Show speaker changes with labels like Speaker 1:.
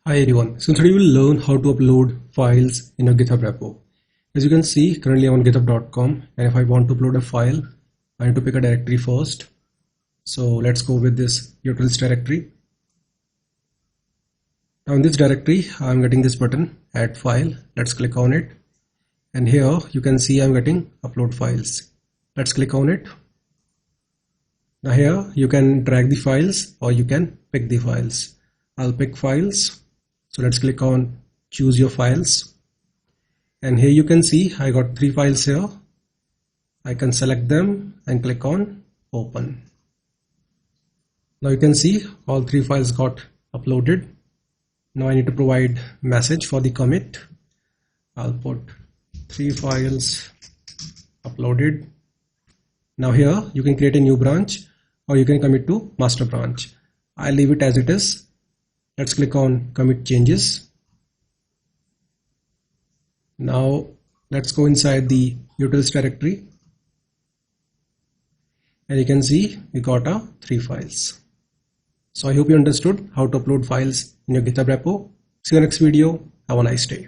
Speaker 1: Hi everyone, so today we will learn how to upload files in a GitHub repo. As you can see, currently I'm on github.com, and if I want to upload a file, I need to pick a directory first. So let's go with this utils directory. Now in this directory, I'm getting this button, add file. Let's click on it. And here you can see I'm getting upload files. Let's click on it. Now here you can drag the files or you can pick the files. I'll pick files. So let's click on choose your files, and here you can see I got 3 files here. I can select them and click on open. Now you can see all 3 files got uploaded. Now I need to provide message for the commit. I'll put 3 files uploaded. Now here you can create a new branch or you can commit to master branch. I'll leave it as it is. Let's click on commit changes. Now let's go inside the utils directory, and you can see we got our 3 files. So I hope you understood how to upload files in your GitHub repo. See you next video. Have a nice day.